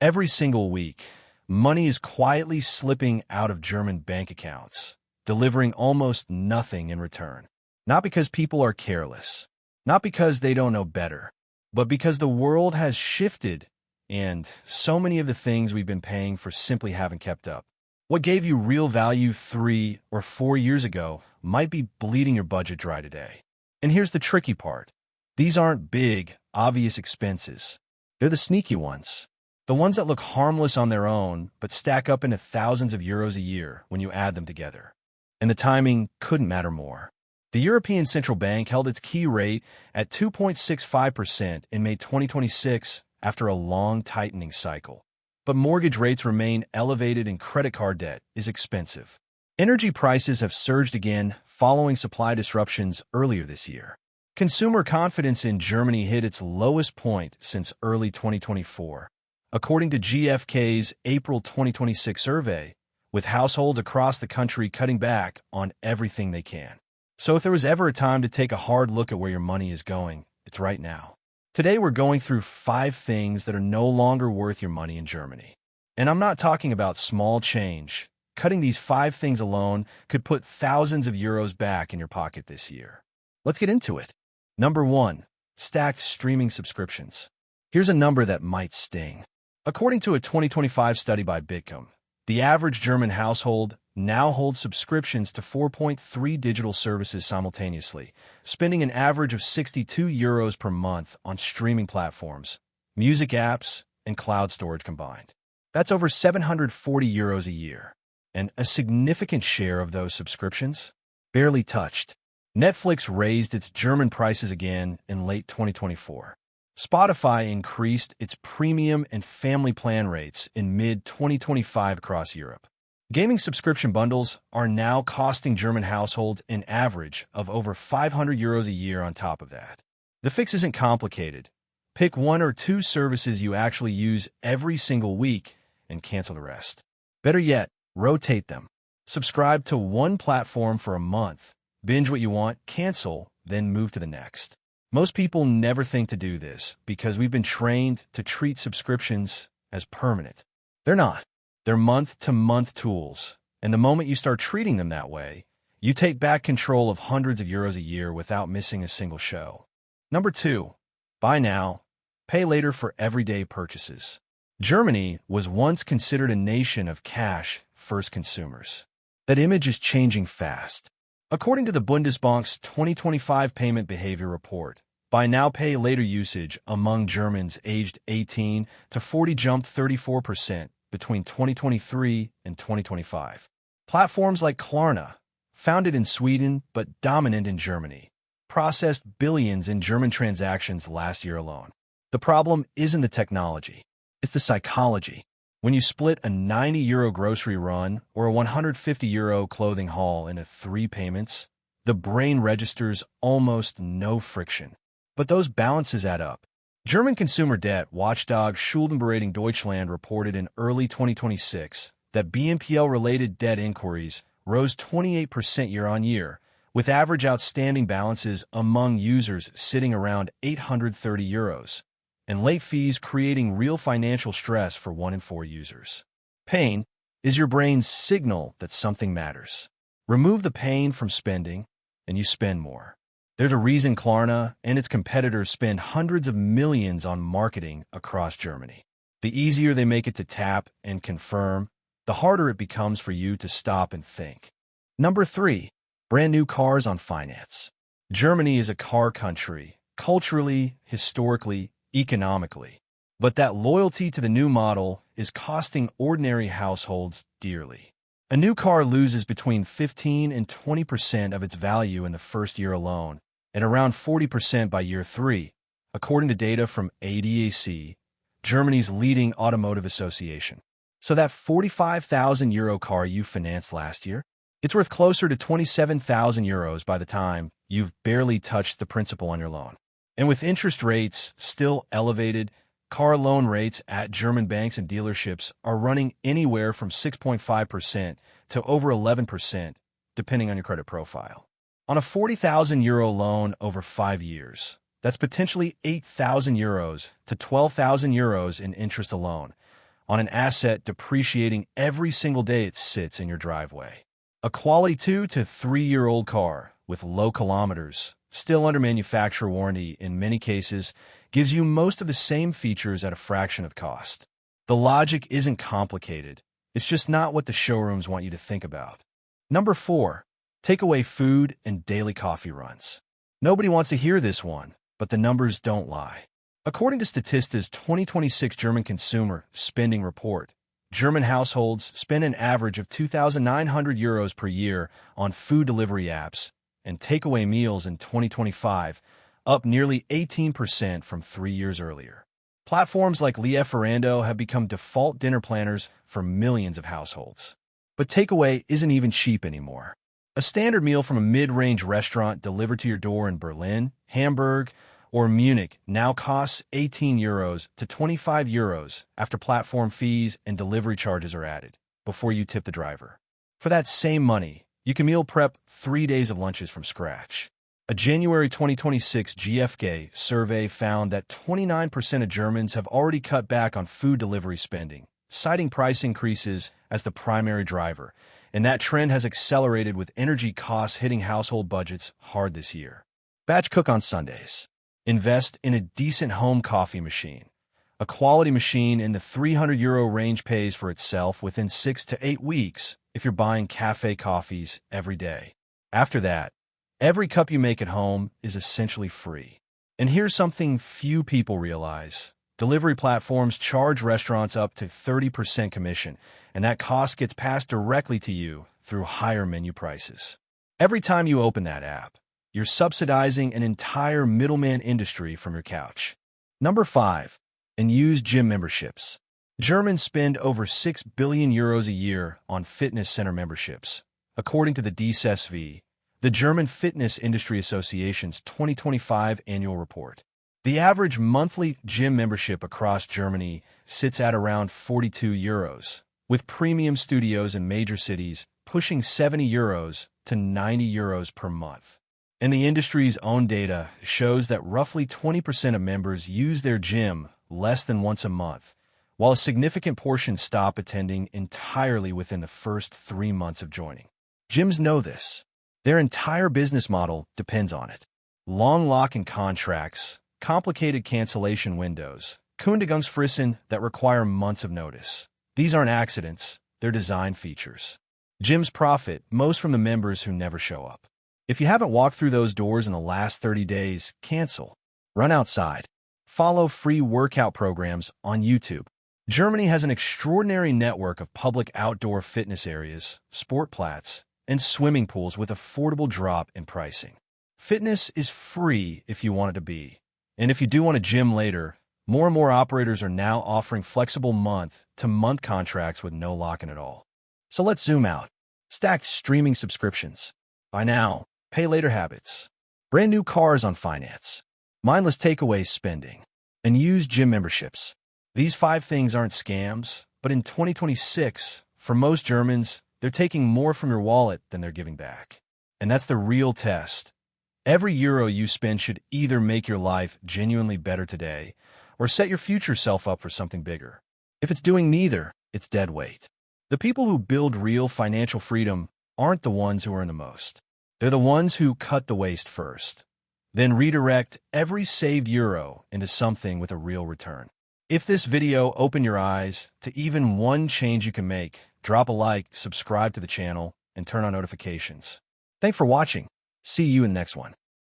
Every single week, money is quietly slipping out of German bank accounts, delivering almost nothing in return. Not because people are careless, not because they don't know better, but because the world has shifted and so many of the things we've been paying for simply haven't kept up. What gave you real value 3 or 4 years ago might be bleeding your budget dry today. And here's the tricky part. These aren't big, obvious expenses. They're the sneaky ones. The ones that look harmless on their own, but stack up into thousands of euros a year when you add them together. And the timing couldn't matter more. The European Central Bank held its key rate at 2.65% in May 2026 after a long tightening cycle. But mortgage rates remain elevated and credit card debt is expensive. Energy prices have surged again following supply disruptions earlier this year. Consumer confidence in Germany hit its lowest point since early 2024, according to GfK's April 2026 survey, with households across the country cutting back on everything they can. So if there was ever a time to take a hard look at where your money is going, it's right now. Today we're going through 5 things that are no longer worth your money in Germany. And I'm not talking about small change. Cutting these 5 things alone could put thousands of euros back in your pocket this year. Let's get into it. Number 1. Stacked streaming subscriptions. Here's a number that might sting. According to a 2025 study by Bitkom, the average German household now holds subscriptions to 4.3 digital services simultaneously, spending an average of 62 euros per month on streaming platforms, music apps, and cloud storage combined. That's over 740 euros a year. And a significant share of those subscriptions barely touched. Netflix raised its German prices again in late 2024. Spotify increased its premium and family plan rates in mid-2025 across Europe. Gaming subscription bundles are now costing German households an average of over 500 euros a year on top of that. The fix isn't complicated. Pick 1 or 2 services you actually use every single week and cancel the rest. Better yet, rotate them. Subscribe to one platform for a month. Binge what you want, cancel, then move to the next. Most people never think to do this because we've been trained to treat subscriptions as permanent. They're not. They're month-to-month tools, and the moment you start treating them that way, you take back control of hundreds of euros a year without missing a single show. Number 2. Buy now, pay later for everyday purchases. Germany was once considered a nation of cash-first consumers. That image is changing fast. According to the Bundesbank's 2025 payment behavior report, buy now, pay later usage among Germans aged 18 to 40 jumped 34% between 2023 and 2025. Platforms like Klarna, founded in Sweden but dominant in Germany, processed billions in German transactions last year alone. The problem isn't the technology, it's the psychology. When you split a 90 euro grocery run or a 150 euro clothing haul into 3 payments, the brain registers almost no friction. But those balances add up. German consumer debt watchdog Schuldenberatung Deutschland reported in early 2026 that BNPL-related debt inquiries rose 28% year-on-year, with average outstanding balances among users sitting around 830 euros. And late fees creating real financial stress for 1 in 4 users. Pain is your brain's signal that something matters. Remove the pain from spending, and you spend more. There's a reason Klarna and its competitors spend hundreds of millions on marketing across Germany. The easier they make it to tap and confirm, the harder it becomes for you to stop and think. Number 3. Brand new cars on finance. Germany is a car country, culturally, historically, economically. But that loyalty to the new model is costing ordinary households dearly. A new car loses between 15 and 20% of its value in the first year alone, and around 40% by year 3, according to data from ADAC, Germany's leading automotive association. So that 45,000 euro car you financed last year, it's worth closer to 27,000 euros by the time you've barely touched the principal on your loan. And with interest rates still elevated, car loan rates at German banks and dealerships are running anywhere from 6.5% to over 11%, depending on your credit profile. On a 40,000 euro loan over 5 years, that's potentially 8,000 euros to 12,000 euros in interest alone, on an asset depreciating every single day it sits in your driveway. A quality 2 to 3-year-old car with low kilometers, still under manufacturer warranty in many cases, gives you most of the same features at a fraction of cost. The logic isn't complicated. It's just not what the showrooms want you to think about. Number 4. Takeaway food and daily coffee runs. Nobody wants to hear this one, but the numbers don't lie. According to Statista's 2026 German Consumer Spending Report, German households spend an average of 2,900 euros per year on food delivery apps and takeaway meals in 2025, up nearly 18% from 3 years earlier. Platforms like Lieferando have become default dinner planners for millions of households. But takeaway isn't even cheap anymore. A standard meal from a mid-range restaurant delivered to your door in Berlin, Hamburg, or Munich now costs 18 euros to 25 euros after platform fees and delivery charges are added, before you tip the driver. For that same money, you can meal prep 3 days of lunches from scratch. A January 2026 GfK survey found that 29% of Germans have already cut back on food delivery spending, citing price increases as the primary driver, and that trend has accelerated with energy costs hitting household budgets hard this year. Batch cook on Sundays. Invest in a decent home coffee machine. A quality machine in the 300 euro range pays for itself within 6 to 8 weeks if you're buying cafe coffees every day. After that, every cup you make at home is essentially free. And here's something few people realize. Delivery platforms charge restaurants up to 30% commission, and that cost gets passed directly to you through higher menu prices. Every time you open that app, you're subsidizing an entire middleman industry from your couch. Number 5. Unused gym memberships. Germans spend over 6 billion euros a year on fitness center memberships, according to the DSSV, the German Fitness Industry Association's 2025 annual report. The average monthly gym membership across Germany sits at around 42 euros, with premium studios in major cities pushing 70 euros to 90 euros per month. And the industry's own data shows that roughly 20% of members use their gym less than once a month, while a significant portion stop attending entirely within the first 3 months of joining. Gyms know this. Their entire business model depends on it. Long lock-in contracts, complicated cancellation windows, Kündigungsfristen that require months of notice. These aren't accidents, they're design features. Gyms profit most from the members who never show up. If you haven't walked through those doors in the last 30 days, cancel. Run outside. Follow free workout programs on YouTube. Germany has an extraordinary network of public outdoor fitness areas, sportplatz, and swimming pools with affordable drop in pricing. Fitness is free if you want it to be. And if you do want a gym later, more and more operators are now offering flexible month-to-month contracts with no lock-in at all. So let's zoom out. Stacked streaming subscriptions. Buy now, pay later habits. Brand new cars on finance. Mindless takeaway spending. And used gym memberships. These 5 things aren't scams, but in 2026, for most Germans, they're taking more from your wallet than they're giving back. And that's the real test. Every euro you spend should either make your life genuinely better today or set your future self up for something bigger. If it's doing neither, it's dead weight. The people who build real financial freedom aren't the ones who earn the most. They're the ones who cut the waste first, then redirect every saved euro into something with a real return. If this video opened your eyes to even one change you can make, drop a like, subscribe to the channel, and turn on notifications. Thanks for watching. See you in the next one.